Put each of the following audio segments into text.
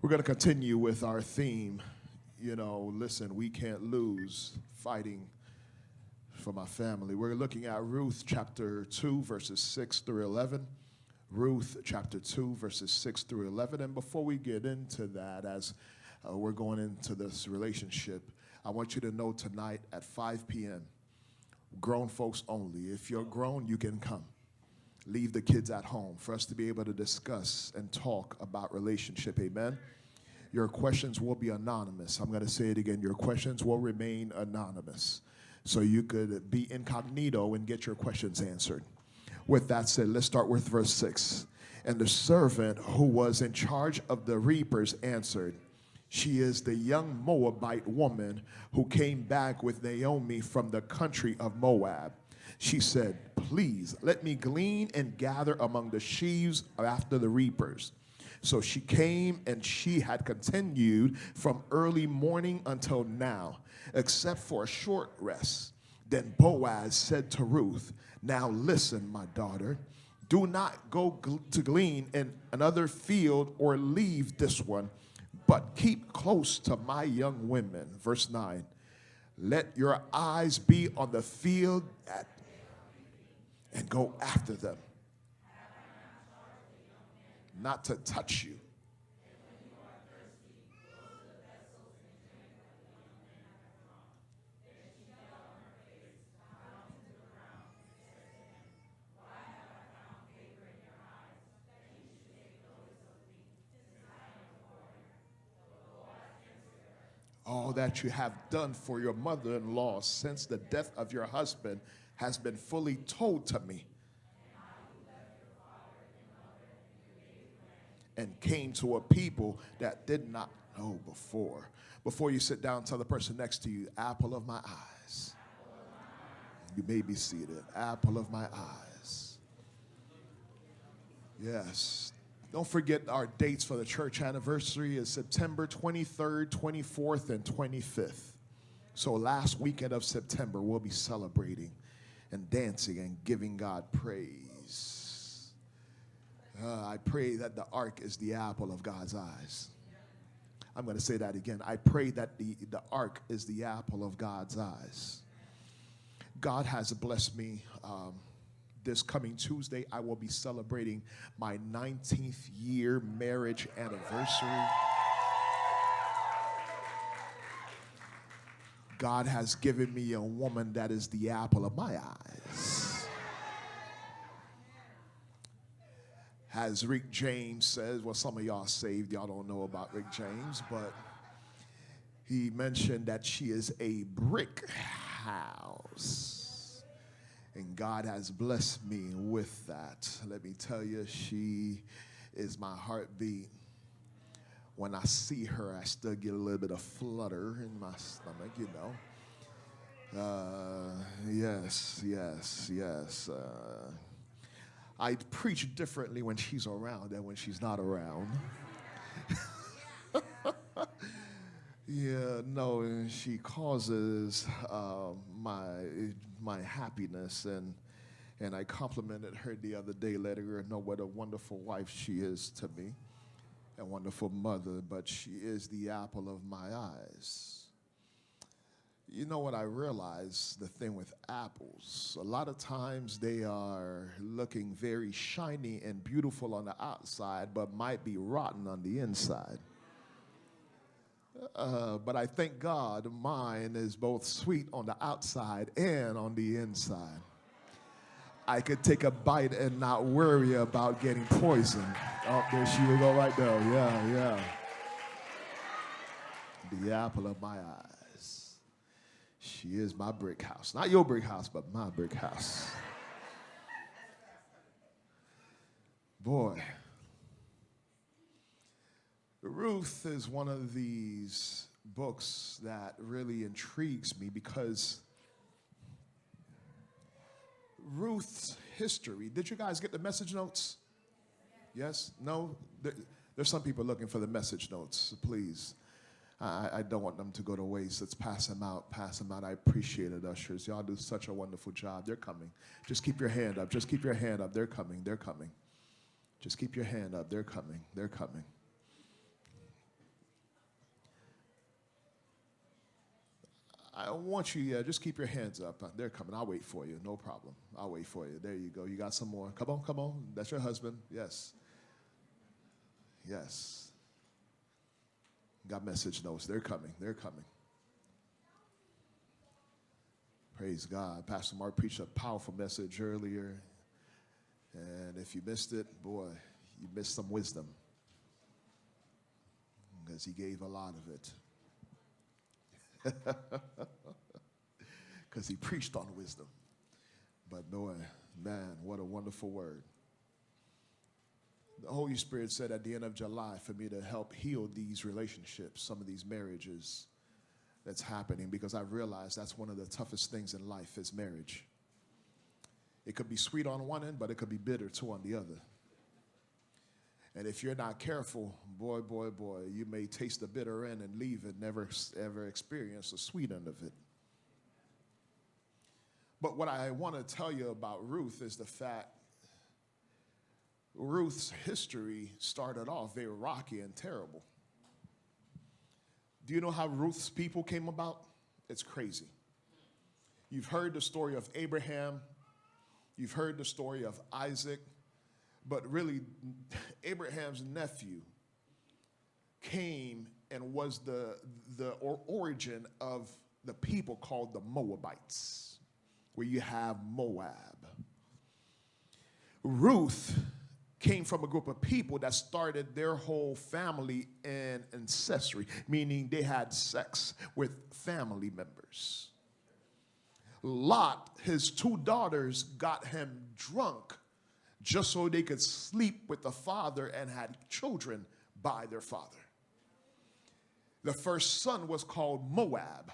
We're going to continue with our theme. You know, listen, we can't lose fighting for my family. We're looking at Ruth chapter 2, verses 6 through 11. Ruth chapter 2, verses 6 through 11. And before we get into that, as we're going into this relationship, I want you to know tonight at 5 p.m., grown folks only. If you're grown, you can come. Leave the kids at home for us to be able to discuss and talk about relationship. Amen. Your questions will be anonymous. I'm going to say it again. Your questions will remain anonymous. So you could be incognito and get your questions answered. With that said, let's start with verse 6. And the servant who was in charge of the reapers answered, "She is the young Moabite woman who came back with Naomi from the country of Moab. She said, 'Please let me glean and gather among the sheaves after the reapers.' So she came, and she had continued from early morning until now, except for a short rest. Then Boaz said to Ruth, 'Now listen, my daughter, do not go to glean in another field or leave this one, but keep close to my young women.'" Verse 9, "Let your eyes be on the field and go after them, not to touch you. All that you have done for your mother-in-law since the death of your husband has been fully told to me, and came to a people that did not know before." Before you sit down, tell the person next to you, "Apple of my eyes." You may be seated. Apple of my eyes. Yes. Don't forget our dates for the church anniversary is September 23rd, 24th, and 25th. So last weekend of September, we'll be celebrating and dancing and giving God praise. I pray that the ark is the apple of God's eyes. I'm going to say that again. I pray that the ark is the apple of God's eyes. God has blessed me. This coming Tuesday, I will be celebrating my 19th year marriage anniversary. God has given me a woman that is the apple of my eyes. As Rick James says, well, some of y'all saved, y'all don't know about Rick James, but he mentioned that she is a brick house. And God has blessed me with that. Let me tell you, she is my heartbeat. When I see her, I still get a little bit of flutter in my stomach, you know. Yes. I preach differently when she's around than when she's not around. Yeah, no, she causes my happiness, and I complimented her the other day, letting her know what a wonderful wife she is to me, a wonderful mother, but she is the apple of my eyes. You know what I realized, the thing with apples, a lot of times they are looking very shiny and beautiful on the outside, but might be rotten on the inside. But I thank God mine is both sweet on the outside and on the inside. I could take a bite and not worry about getting poisoned. Oh, there she would go right there. Yeah. The apple of my eye. She is my brick house. Not your brick house, but my brick house. Boy. Ruth is one of these books that really intrigues me because Ruth's history. Did you guys get the message notes? Yes? No? There's some people looking for the message notes, so please. I don't want them to go to waste. Let's pass them out. I appreciate it, ushers. Y'all do such a wonderful job. They're coming. Just keep your hand up. They're coming. Just keep your hand up. They're coming. I want you, just keep your hands up. They're coming. I'll wait for you. No problem. I'll wait for you. There you go. You got some more. Come on, come on. That's your husband. Yes. Yes. Got message notes. They're coming. They're coming. Praise God. Pastor Mark preached a powerful message earlier. And if you missed it, boy, you missed some wisdom. Because he gave a lot of it. Because he preached on wisdom. But boy, man, what a wonderful word. The Holy Spirit said at the end of July for me to help heal these relationships, some of these marriages that's happening, because I realized that's one of the toughest things in life is marriage. It could be sweet on one end, but it could be bitter too on the other. And if you're not careful, boy, boy, boy, you may taste the bitter end and leave it, never ever experience the sweet end of it. But what I want to tell you about Ruth is the fact Ruth's history started off very rocky and terrible. Do you know how Ruth's people came about? It's crazy. You've heard the story of Abraham. You've heard the story of Isaac. But really, Abraham's nephew came and was the origin of the people called the Moabites, where you have Moab. Ruth came from a group of people that started their whole family in ancestry, meaning they had sex with family members. Lot, his two daughters, got him drunk just so they could sleep with the father and had children by their father. The first son was called Moab,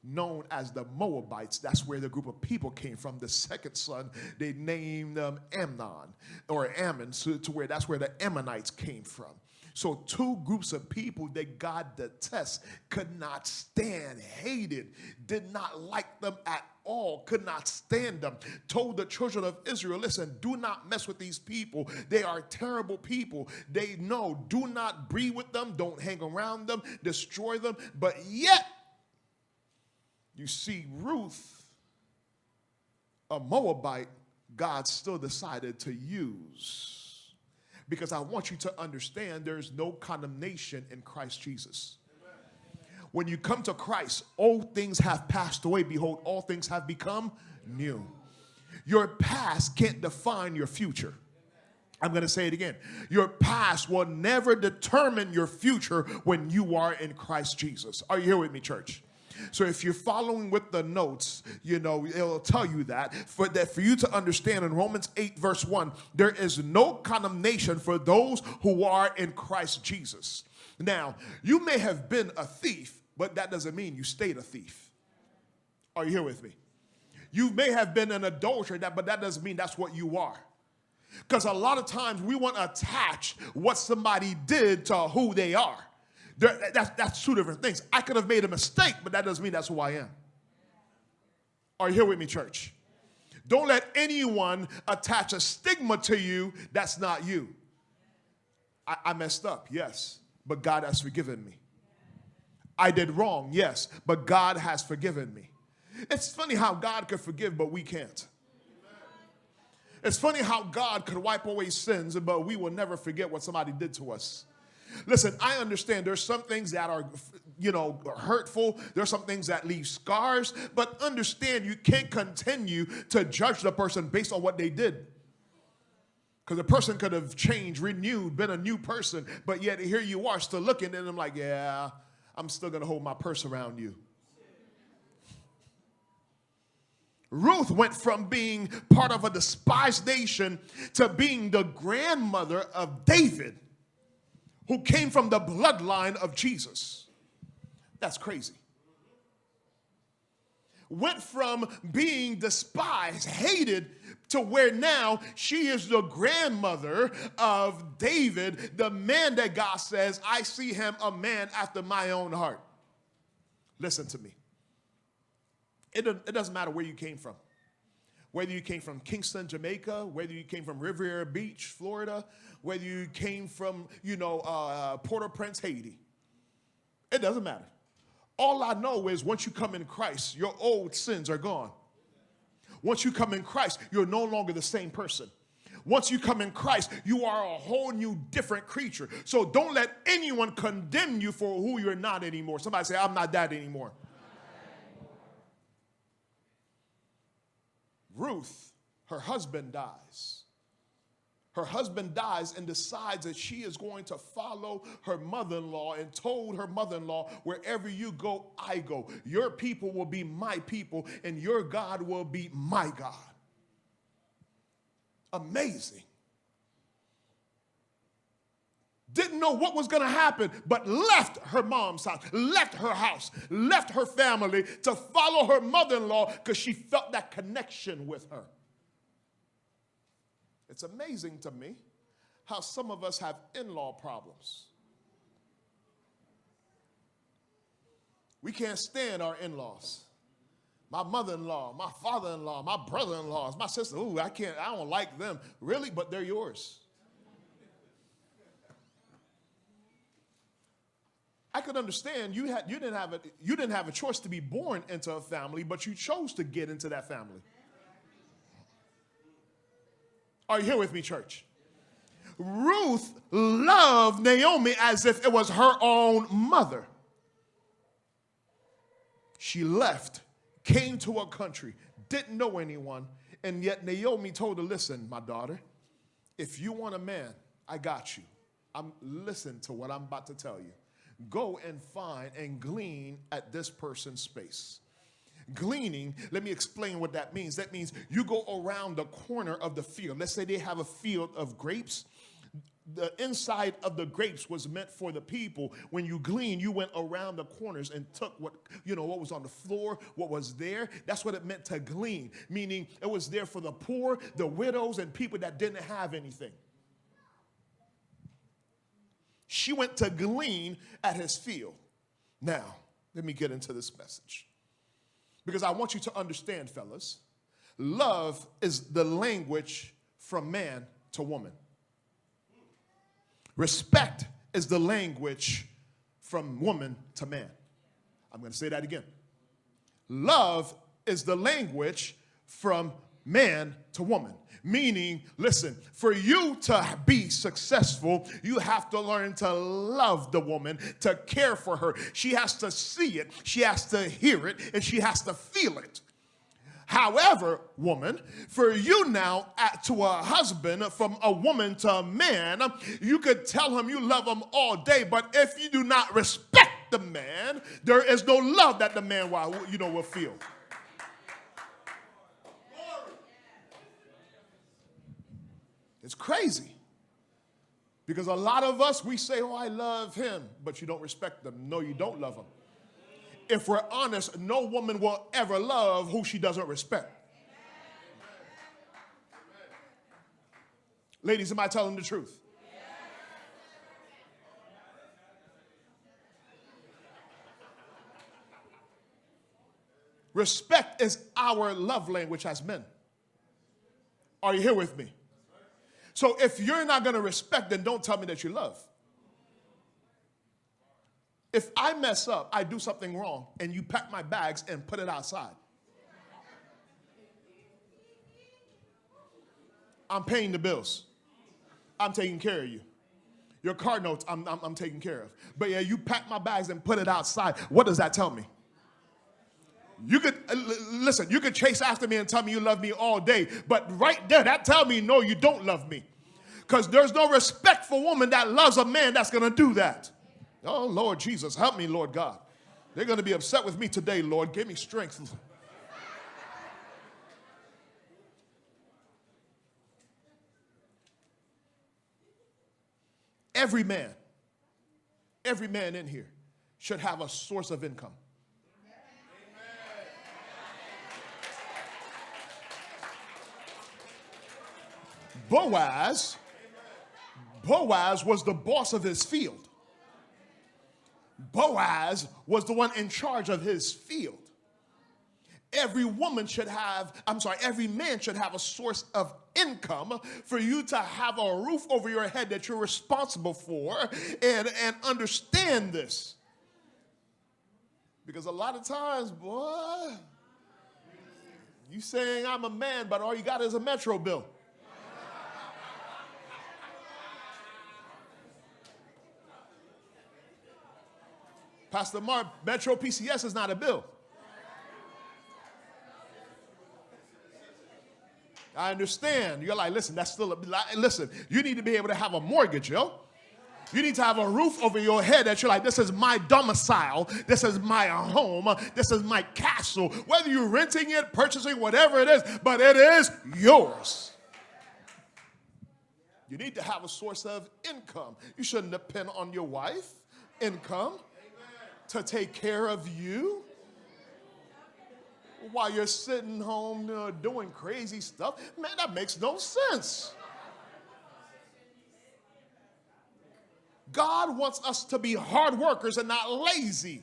known as the Moabites. That's where the group of people came from. The second son, they named them Amnon, or Ammon, so to where that's where the Ammonites came from. So two groups of people that God detests, could not stand, hated, did not like them at all, could not stand them, told the children of Israel, listen, do not mess with these people. They are terrible people. They know, do not breed with them, don't hang around them, destroy them. But yet, you see Ruth, a Moabite, God still decided to use. Because I want you to understand there's no condemnation in Christ Jesus. Amen. When you come to Christ, old things have passed away. Behold, all things have become new. Your past can't define your future. I'm going to say it again. Your past will never determine your future when you are in Christ Jesus. Are you here with me, church? So if you're following with the notes, you know, it'll tell you that for you to understand in Romans 8 verse 1, there is no condemnation for those who are in Christ Jesus. Now, you may have been a thief, but that doesn't mean you stayed a thief. Are you here with me? You may have been an adulterer, but that doesn't mean that's what you are. Because a lot of times we want to attach what somebody did to who they are. That's two different things. I could have made a mistake, but that doesn't mean that's who I am. Are you here with me, church? Don't let anyone attach a stigma to you that's not you. I messed up, yes, but God has forgiven me. I did wrong, yes, but God has forgiven me. It's funny how God could forgive, but we can't. It's funny how God could wipe away sins, but we will never forget what somebody did to us. Listen, I understand there's some things that are, hurtful. There's some things that leave scars. But understand you can't continue to judge the person based on what they did. Because the person could have changed, renewed, been a new person. But yet here you are still looking at them like, yeah, I'm still going to hold my purse around you. Ruth went from being part of a despised nation to being the grandmother of David, who came from the bloodline of Jesus. That's crazy. Went from being despised, hated, to where now she is the grandmother of David, the man that God says, I see him a man after my own heart. Listen to me. It doesn't matter where you came from. Whether you came from Kingston, Jamaica, whether you came from Riviera Beach, Florida, whether you came from, Port-au-Prince, Haiti. It doesn't matter. All I know is once you come in Christ, your old sins are gone. Once you come in Christ, you're no longer the same person. Once you come in Christ, you are a whole new different creature. So don't let anyone condemn you for who you're not anymore. Somebody say, I'm not that anymore. Ruth, her husband dies. Her husband dies and decides that she is going to follow her mother-in-law and told her mother-in-law, wherever you go, I go. Your people will be my people and your God will be my God. Amazing. Didn't know what was going to happen, but left her mom's house, left her house, left her family to follow her mother-in-law because she felt that connection with her. It's amazing to me how some of us have in-law problems. We can't stand our in-laws. My mother-in-law, my father-in-law, my brother-in-laws, my sister. Ooh, I don't like them. Really? But they're yours. I could understand you didn't have a choice to be born into a family, but you chose to get into that family. Are you here with me, church? Ruth loved Naomi as if it was her own mother. She left, came to a country, didn't know anyone, and yet Naomi told her, listen, my daughter, if you want a man, I got you. Listen to what I'm about to tell you. Go and find and glean at this person's space. Gleaning, let me explain what that means. That means you go around the corner of the field. Let's say they have a field of grapes. The inside of the grapes was meant for the people. When you glean, you went around the corners and took what was on the floor, what was there. That's what it meant to glean, meaning it was there for the poor, the widows, and people that didn't have anything. She went to glean at his field. Now, let me get into this message. Because I want you to understand, fellas, love is the language from man to woman. Respect is the language from woman to man. I'm going to say that again. Love is the language from man to woman. Meaning, listen, for you to be successful, you have to learn to love the woman, to care for her. She has to see it, she has to hear it, and she has to feel it. However, woman, for you now to a husband, from a woman to a man, you could tell him you love him all day, but if you do not respect the man, there is no love that the man will feel. It's crazy. Because a lot of us, we say, oh, I love him, but you don't respect them. No, you don't love him. If we're honest, no woman will ever love who she doesn't respect. Ladies, am I telling the truth? Respect is our love language as men. Are you here with me? So if you're not going to respect, then don't tell me that you love. If I mess up, I do something wrong, and you pack my bags and put it outside, I'm paying the bills. I'm taking care of you. Your car notes, I'm taking care of. But yeah, you pack my bags and put it outside. What does that tell me? You could, listen, you could chase after me and tell me you love me all day, but right there, that tells me, no, you don't love me. Because there's no respectful woman that loves a man that's going to do that. Oh, Lord Jesus, help me, Lord God. They're going to be upset with me today, Lord. Give me strength. Every man in here should have a source of income. Boaz was the boss of his field. Boaz was the one in charge of his field. Every man should have a source of income for you to have a roof over your head that you're responsible for, and understand this. Because a lot of times, boy, you saying I'm a man, but all you got is a metro bill. Pastor Mark, Metro PCS is not a bill. I understand. You're like, listen, that's still listen, you need to be able to have a mortgage, yo. You need to have a roof over your head that you're like, this is my domicile, this is my home, this is my castle. Whether you're renting it, purchasing, whatever it is, but it is yours. You need to have a source of income. You shouldn't depend on your wife's income to take care of you while you're sitting home doing crazy stuff. Man, that makes no sense. God wants us to be hard workers and not lazy.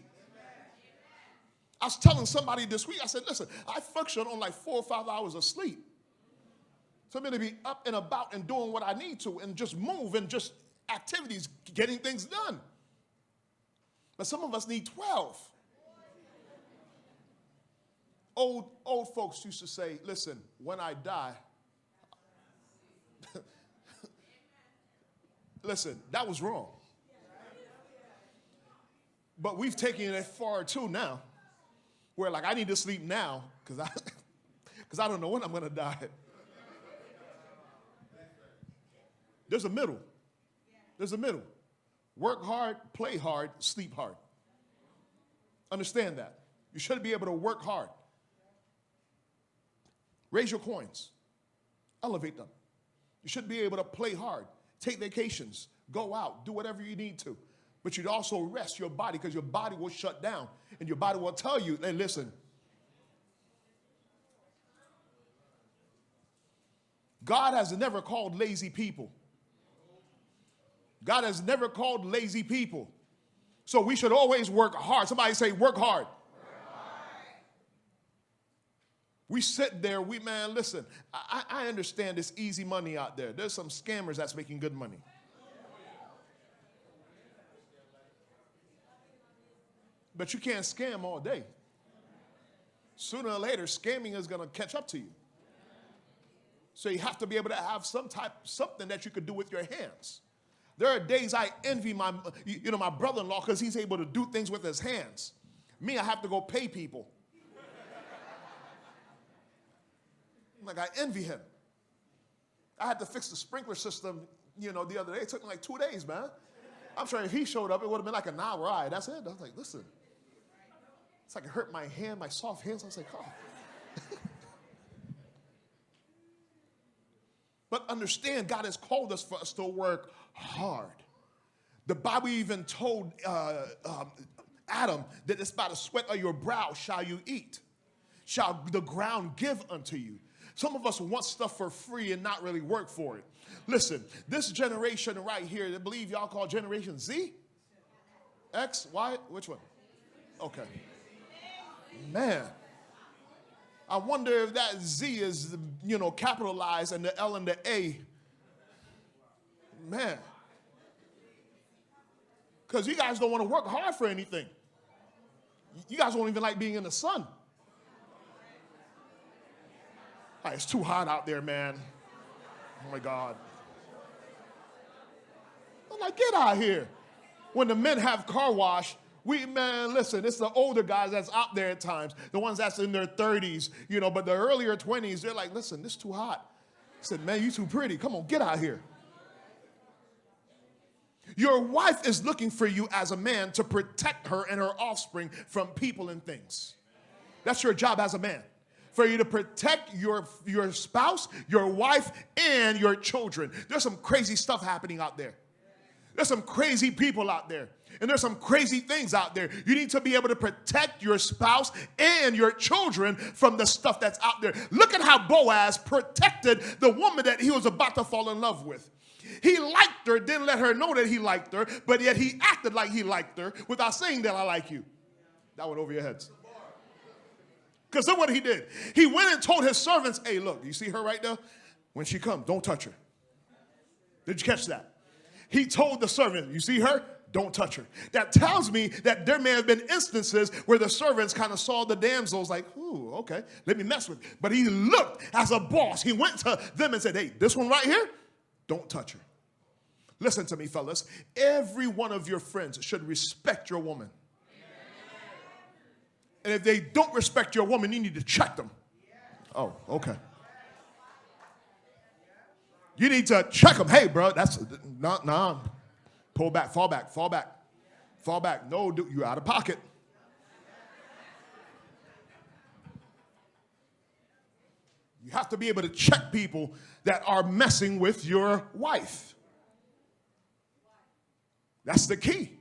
I was telling somebody this week, I said, listen, I function on like 4 or 5 hours of sleep. So I'm going to be up and about and doing what I need to and just move and just activities, getting things done. But some of us need 12. Old folks used to say, listen, when I die, listen, that was wrong. But we've taken it far too now, where like I need to sleep now because I don't know when I'm going to die. There's a middle. There's a middle. Work hard, play hard, sleep hard. Understand that. You should be able to work hard. Raise your coins. Elevate them. You should be able to play hard, take vacations, go out, do whatever you need to. But you'd also rest your body because your body will shut down and your body will tell you, hey, listen. God has never called lazy people. God has never called lazy people. So we should always work hard. Somebody say, work hard. We sit there, man, listen, I understand this easy money out there. There's some scammers that's making good money. But you can't scam all day. Sooner or later, scamming is going to catch up to you. So you have to be able to have something that you could do with your hands. There are days I envy my brother-in-law because he's able to do things with his hands. Me, I have to go pay people. Like, I envy him. I had to fix the sprinkler system, the other day. It took me like 2 days, man. I'm sure if he showed up, it would have been like an hour ride. That's it. I was like, listen. It's like it hurt my hand, my soft hands. I was like, oh. But understand, God has called us for us to work hard. The Bible even told Adam that it's by the sweat of your brow shall you eat. Shall the ground give unto you. Some of us want stuff for free and not really work for it. Listen, this generation right here, I believe y'all call Generation Z? X? Y? Which one? Okay. Man. I wonder if that Z is, capitalized and the L and the A. Man. Because you guys don't want to work hard for anything. You guys don't even like being in the sun. It's too hot out there, man. Oh, my God. I'm like, get out here. When the men have car wash, listen, it's the older guys that's out there at times, the ones that's in their 30s, but the earlier 20s, they're like, listen, this is too hot. I said, man, you too pretty. Come on, get out here. Your wife is looking for you as a man to protect her and her offspring from people and things. That's your job as a man. For you to protect your spouse, your wife, and your children. There's some crazy stuff happening out there. There's some crazy people out there. And there's some crazy things out there. You need to be able to protect your spouse and your children from the stuff that's out there. Look at how Boaz protected the woman that he was about to fall in love with. He liked her, didn't let her know that he liked her, but yet he acted like he liked her without saying that I like you. That went over your heads. Because look what he did. He went and told his servants, hey, look, you see her right there? When she comes, don't touch her. Did you catch that? He told the servant, you see her? don't touch her. That tells me that there may have been instances where the servants kind of saw the damsels like, ooh, okay, let me mess with it. But he looked as a boss. He went to them and said, hey, this one right here, don't touch her. Listen to me, fellas. Every one of your friends should respect your woman. And if they don't respect your woman, you need to check them. Oh, okay. You need to check them. Hey, bro, that's, nah. Pull back, fall back, fall back. Fall back. No, you're out of pocket. You have to be able to check people that are messing with your wife. That's the key.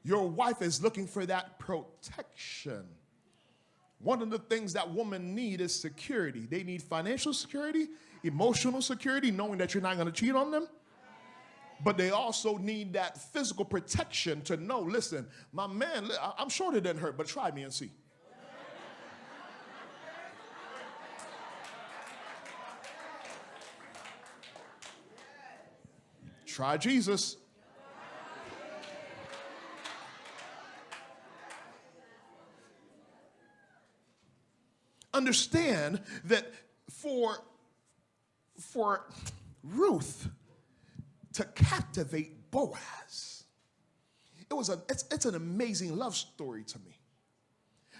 Your wife is looking for that protection. One of the things that women need is security. They need financial security, emotional security, knowing that you're not going to cheat on them. But they also need that physical protection to know, listen, my man, I'm sure it didn't hurt, but try me and see. Try Jesus. Understand that for Ruth to captivate Boaz, it's an amazing love story to me.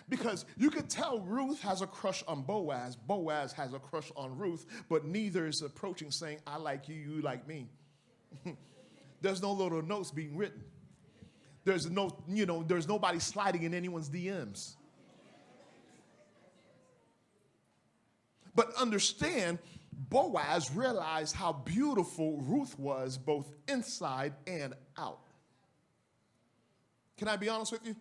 Because you could tell Ruth has a crush on Boaz, Boaz has a crush on Ruth, but neither is approaching saying, I like you, you like me. There's no little notes being written. There's nobody sliding in anyone's DMs. But understand, Boaz realized how beautiful Ruth was both inside and out. Can I be honest with you?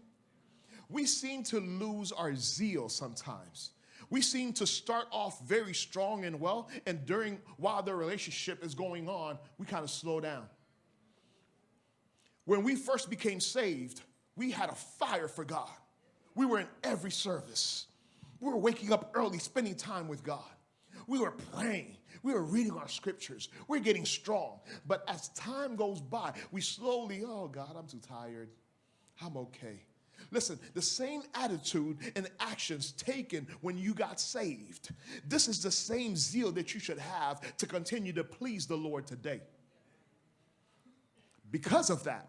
We seem to lose our zeal sometimes. We seem to start off very strong and well, and while the relationship is going on, we kind of slow down. When we first became saved, we had a fire for God. We were in every service. We were waking up early, spending time with God. We were praying. We were reading our scriptures. We're getting strong. But as time goes by, we slowly, oh God, I'm too tired. I'm okay. Listen, the same attitude and actions taken when you got saved. This is the same zeal that you should have to continue to please the Lord today. Because of that,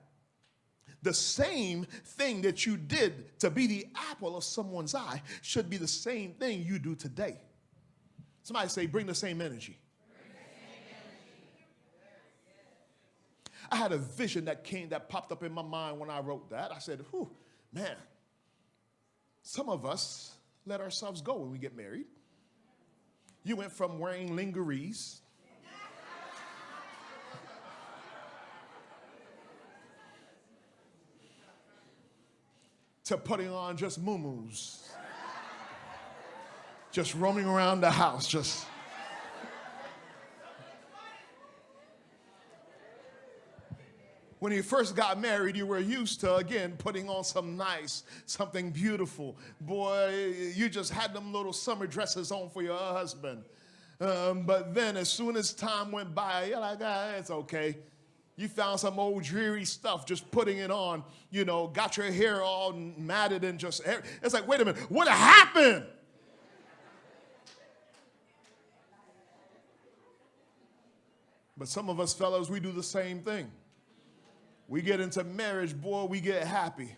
the same thing that you did to be the apple of someone's eye should be the same thing you do today. Somebody say, bring the same energy. I had a vision that popped up in my mind when I wrote that. I said, whew, man, some of us let ourselves go when we get married. You went from wearing lingeries to putting on just muumuus, just roaming around the house, just. When you first got married, you were used to, again, putting on something beautiful. Boy, you just had them little summer dresses on for your husband. But then as soon as time went by, you're like, it's okay. You found some old dreary stuff, just putting it on, got your hair all matted and just, it's like, wait a minute, what happened? But some of us fellows, we do the same thing. We get into marriage, boy, we get happy.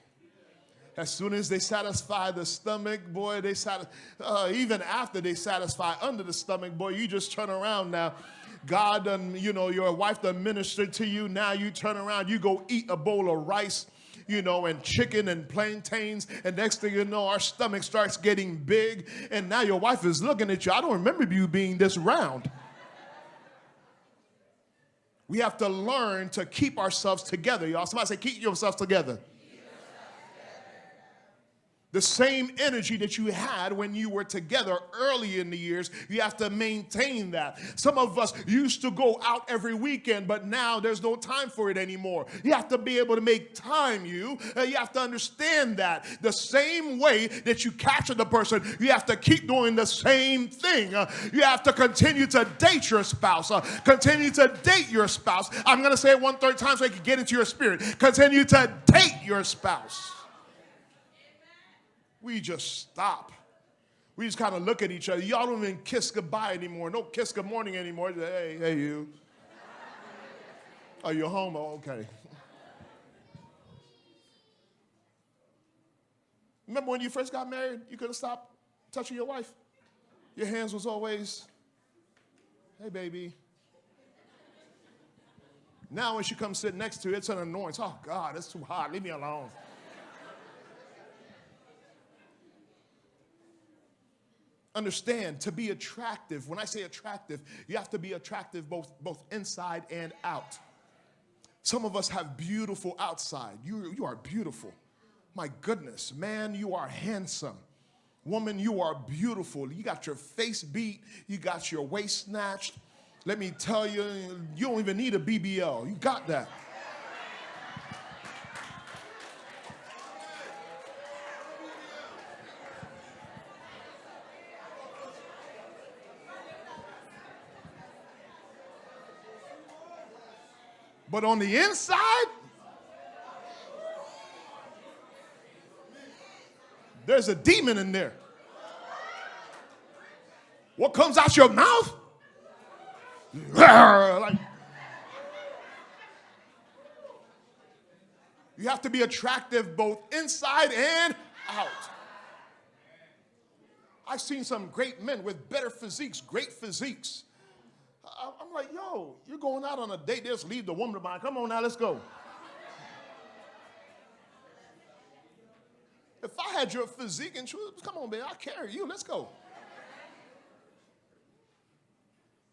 As soon as they satisfy the stomach, boy, even after they satisfy under the stomach, boy, you just turn around now. God done, your wife done ministered to you. Now you turn around, you go eat a bowl of rice, and chicken and plantains. And next thing you know, our stomach starts getting big. And now your wife is looking at you. I don't remember you being this round. We have to learn to keep ourselves together, y'all. Somebody say, keep yourselves together. The same energy that you had when you were together early in the years, you have to maintain that. Some of us used to go out every weekend, but now there's no time for it anymore. You have to be able to make time. You have to understand that. The same way that you capture the person, you have to keep doing the same thing. You have to continue to date your spouse. Continue to date your spouse. I'm going to say it 1/3 time so I can get into your spirit. Continue to date your spouse. We just stop. We just kind of look at each other. Y'all don't even kiss goodbye anymore. No kiss good morning anymore. Hey, you. Are you home? Oh, okay. Remember when you first got married, you couldn't stop touching your wife? Your hands was always, hey, baby. Now when she comes sit next to you, it's an annoyance. Oh, God, it's too hot. Leave me alone. Understand, to be attractive, when I say attractive, you have to be attractive both inside and out. Some of us have beautiful outside. You are beautiful. My goodness, man, you are handsome. Woman, you are beautiful. You got your face beat. You got your waist snatched. Let me tell you, you don't even need a BBL. You got that. But on the inside, there's a demon in there. What comes out your mouth? Like, you have to be attractive both inside and out. I've seen some great men with better physiques, great physiques. I'm like, yo, you're going out on a date, just leave the woman behind. Come on now, let's go. If I had your physique and come on, baby, I'll carry you. Let's go.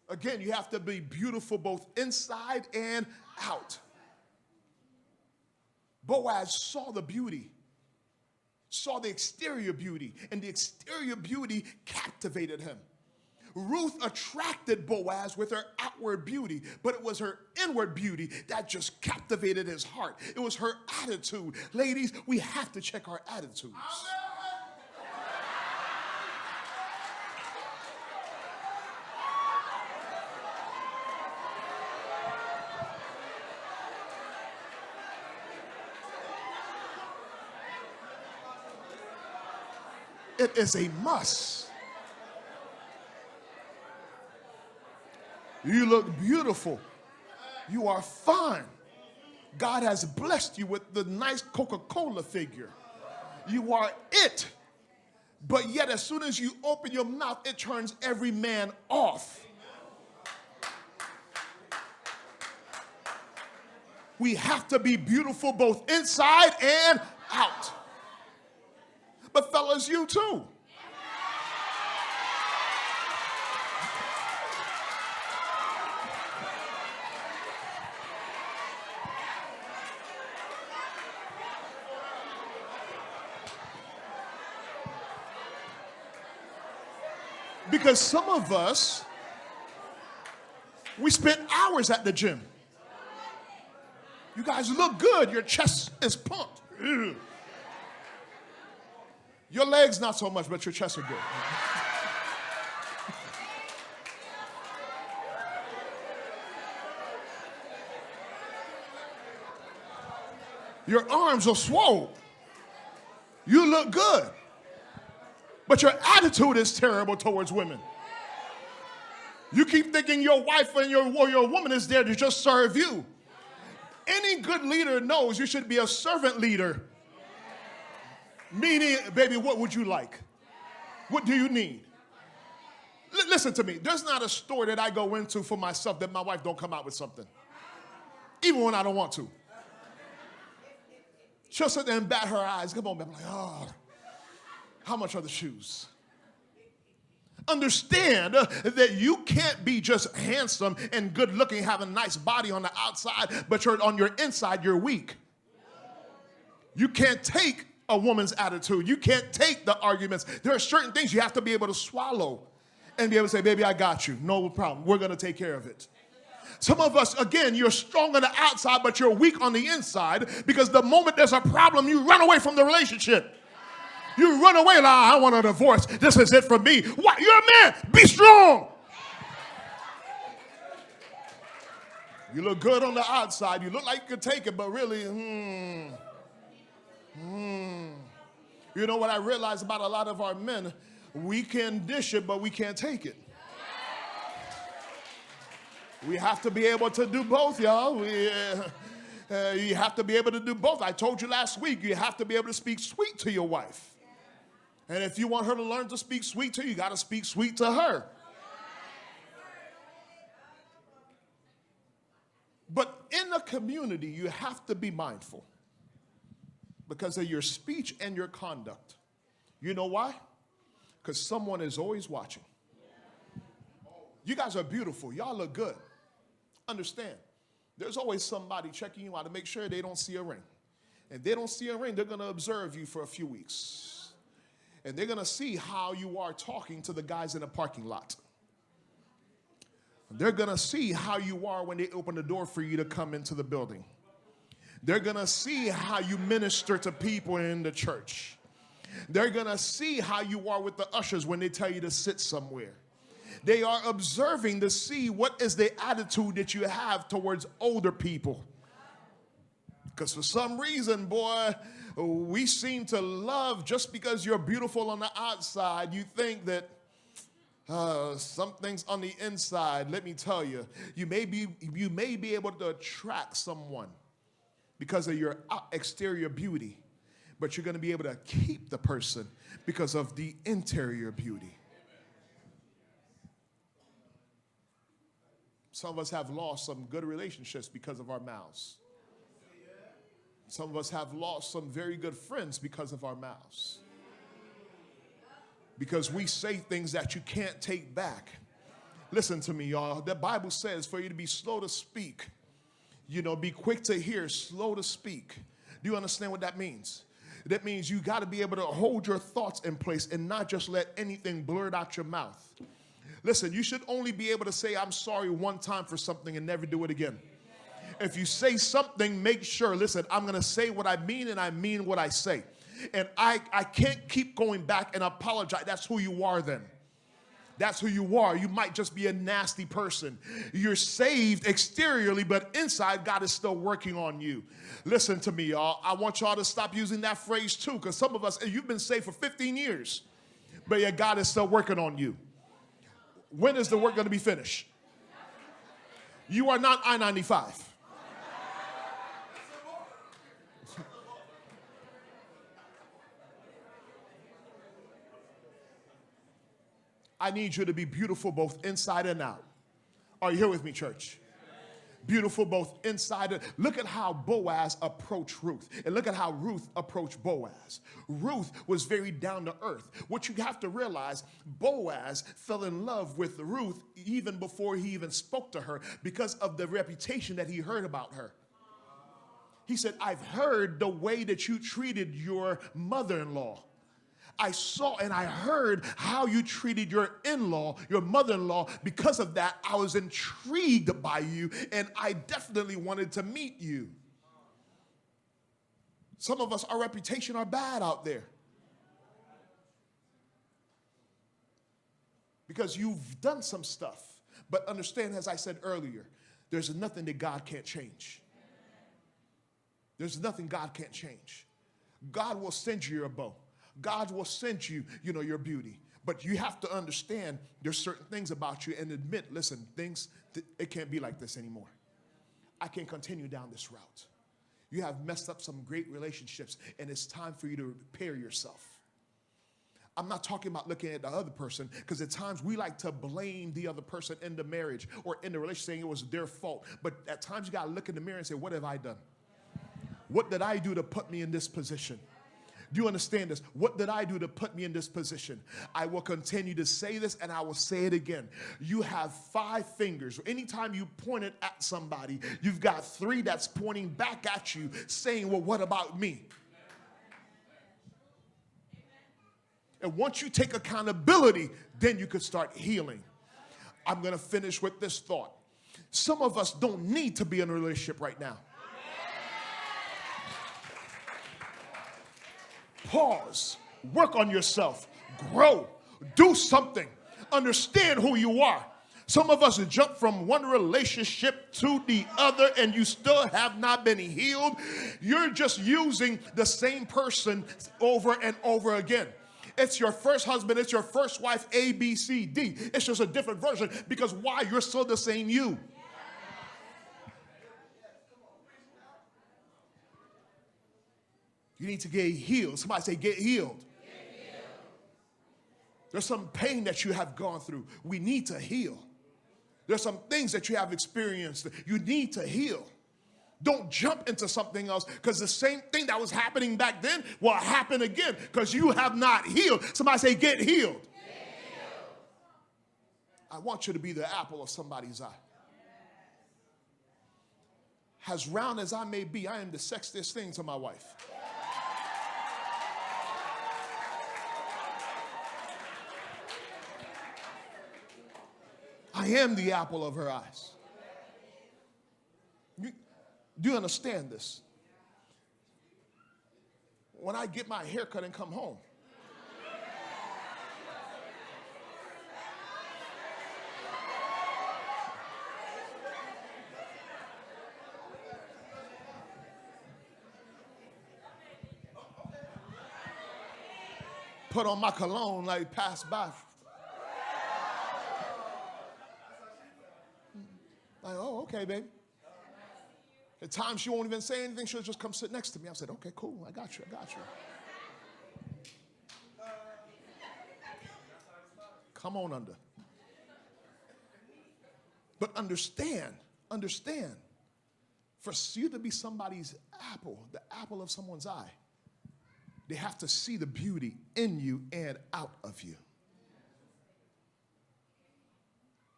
Again, you have to be beautiful both inside and out. Boaz saw the beauty, saw the exterior beauty, and the exterior beauty captivated him. Ruth attracted Boaz with her outward beauty, but it was her inward beauty that just captivated his heart. It was her attitude. Ladies, we have to check our attitudes. It is a must. You look beautiful. You are fine. God has blessed you with the nice Coca-Cola figure. You are it. But yet as soon as you open your mouth, it turns every man off. We have to be beautiful both inside and out. But fellas, you too. Because some of us, we spent hours at the gym. You guys look good. Your chest is pumped. Ugh. Your legs not so much, but your chest are good. Your arms are swole. You look good. But your attitude is terrible towards women. You keep thinking your wife and your woman is there to just serve you. Any good leader knows you should be a servant leader. Meaning, baby, what would you like? What do you need? Listen to me. There's not a store that I go into for myself that my wife don't come out with something. Even when I don't want to. She'll sit there and bat her eyes. Come on, baby. I'm like, oh. How much are the shoes? Understand that you can't be just handsome and good looking, have a nice body on the outside, but on your inside, you're weak. You can't take a woman's attitude. You can't take the arguments. There are certain things you have to be able to swallow and be able to say, baby, I got you. No problem. We're going to take care of it. Some of us, again, you're strong on the outside, but you're weak on the inside because the moment there's a problem, you run away from the relationship. You run away like, I want a divorce. This is it for me. What? You're a man. Be strong. You look good on the outside. You look like you could take it, but really, You know what I realize about a lot of our men? We can dish it, but we can't take it. We have to be able to do both, y'all. You have to be able to do both. I told you last week, you have to be able to speak sweet to your wife. And if you want her to learn to speak sweet to you, you got to speak sweet to her. But in the community, you have to be mindful because of your speech and your conduct. You know why? Because someone is always watching. You guys are beautiful. Y'all look good. Understand, there's always somebody checking you out to make sure they don't see a ring. If they don't see a ring, they're going to observe you for a few weeks. And they're going to see how you are talking to the guys in the parking lot. They're going to see how you are when they open the door for you to come into the building. They're going to see how you minister to people in the church. They're going to see how you are with the ushers when they tell you to sit somewhere. They are observing to see what is the attitude that you have towards older people. Because for some reason, boy, we seem to love just because you're beautiful on the outside. You think that some things on the inside, let me tell you, you may be able to attract someone because of your exterior beauty, but you're going to be able to keep the person because of the interior beauty. Some of us have lost some good relationships because of our mouths. Some of us have lost some very good friends because of our mouths. Because we say things that you can't take back. Listen to me, y'all. The Bible says for you to be slow to speak, be quick to hear, slow to speak. Do you understand what that means? That means you got to be able to hold your thoughts in place and not just let anything blurt out your mouth. Listen, you should only be able to say, I'm sorry one time for something and never do it again. If you say something, make sure, listen, I'm going to say what I mean and I mean what I say. And I can't keep going back and apologize. That's who you are then. That's who you are. You might just be a nasty person. You're saved exteriorly, but inside, God is still working on you. Listen to me, y'all. I want y'all to stop using that phrase too, because some of us, you've been saved for 15 years, but yet God is still working on you. When is the work going to be finished? You are not I-95. I need you to be beautiful both inside and out. Are you here with me, church? Beautiful both inside and look at how Boaz approached Ruth. And look at how Ruth approached Boaz. Ruth was very down to earth. What you have to realize, Boaz fell in love with Ruth even before he even spoke to her because of the reputation that he heard about her. He said, I've heard the way that you treated your mother-in-law. I saw and I heard how you treated your in-law, your mother-in-law. Because of that, I was intrigued by you, and I definitely wanted to meet you. Some of us, our reputation are bad out there. Because you've done some stuff. But understand, as I said earlier, there's nothing that God can't change. There's nothing God can't change. God will send you your bow. God will send you, your beauty. But you have to understand there's certain things about you and admit, listen, it can't be like this anymore. I can't continue down this route. You have messed up some great relationships, and it's time for you to repair yourself. I'm not talking about looking at the other person, because at times we like to blame the other person in the marriage or in the relationship, saying it was their fault. But at times you got to look in the mirror and say, what have I done? What did I do to put me in this position? Do you understand this? What did I do to put me in this position? I will continue to say this, and I will say it again. You have 5 fingers. Anytime you point it at somebody, you've got 3 that's pointing back at you, saying, well, what about me? And once you take accountability, then you could start healing. I'm going to finish with this thought. Some of us don't need to be in a relationship right now. Pause. Work on yourself. Grow. Do something. Understand who you are. Some of us jump from one relationship to the other and you still have not been healed. You're just using the same person over and over again. It's your first husband, it's your first wife, A, B, C, D. It's just a different version because why? You're still the same you. You need to get healed. Somebody say get healed. There's some pain that you have gone through. We need to heal. There's some things that you have experienced. You need to heal. Don't jump into something else because the same thing that was happening back then will happen again because you have not healed. Somebody say get healed. I want you to be the apple of somebody's eye. As round as I may be, I am the sexiest thing to my wife. I am the apple of her eyes. Do you understand this? When I get my hair cut and come home, put on my cologne like pass by. Like, oh, okay, baby. At times she won't even say anything. She'll just come sit next to me. I said, okay, cool. I got you. Come on under. But understand, for you to be somebody's apple, the apple of someone's eye, they have to see the beauty in you and out of you.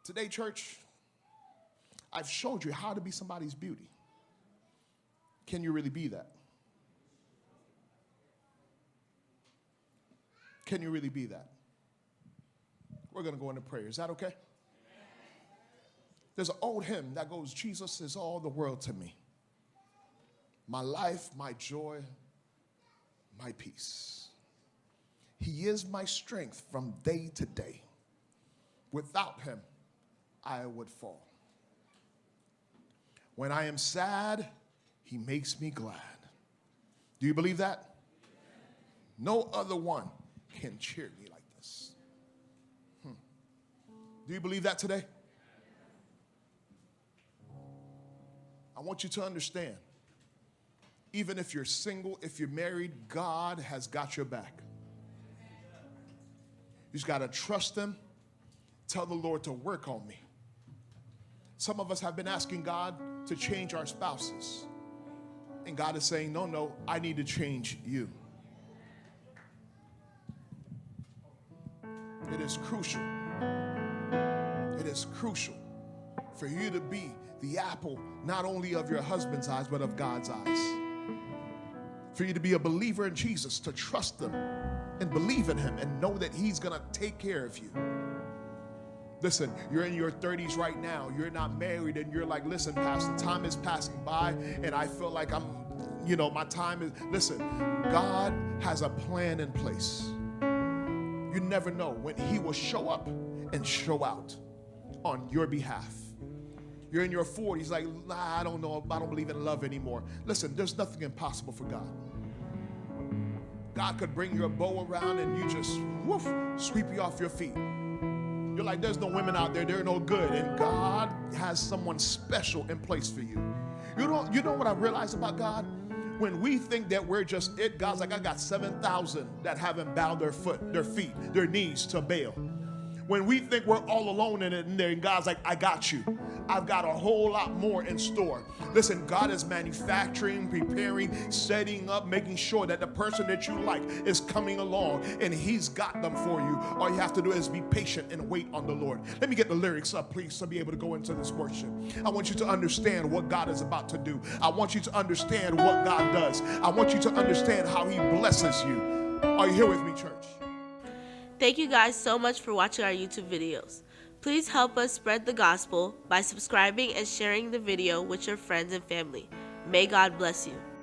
Today, church, I've showed you how to be somebody's beauty. Can you really be that? Can you really be that? We're going to go into prayer. Is that okay? There's an old hymn that goes, Jesus is all the world to me. My life, my joy, my peace. He is my strength from day to day. Without him, I would fall. When I am sad, he makes me glad. Do you believe that? No other one can cheer me like this. Do you believe that today? I want you to understand, even if you're single, if you're married, God has got your back. You just got to trust him. Tell the Lord to work on me. Some of us have been asking God to change our spouses. And God is saying, no, I need to change you. It is crucial. It is crucial for you to be the apple, not only of your husband's eyes, but of God's eyes. For you to be a believer in Jesus, to trust him and believe in him and know that he's going to take care of you. Listen, you're in your 30s right now. You're not married and you're like, listen, Pastor, time is passing by and I feel like my time is, listen, God has a plan in place. You never know when he will show up and show out on your behalf. You're in your 40s like, I don't know, I don't believe in love anymore. Listen, there's nothing impossible for God. God could bring you a bow around and you just, sweep you off your feet. You're like, there's no women out there, they're no good. And God has someone special in place for you. You know what I realized about God? When we think that we're just it, God's like, I got 7,000 that haven't bowed their feet, their knees to Baal. When we think we're all alone in it, and God's like, I got you. I've got a whole lot more in store. Listen, God is manufacturing, preparing, setting up, making sure that the person that you like is coming along, and he's got them for you. All you have to do is be patient and wait on the Lord. Let me get the lyrics up, please, to be able to go into this worship. I want you to understand what God is about to do. I want you to understand what God does. I want you to understand how he blesses you. Are you here with me, church? Thank you guys so much for watching our YouTube videos. Please help us spread the gospel by subscribing and sharing the video with your friends and family. May God bless you.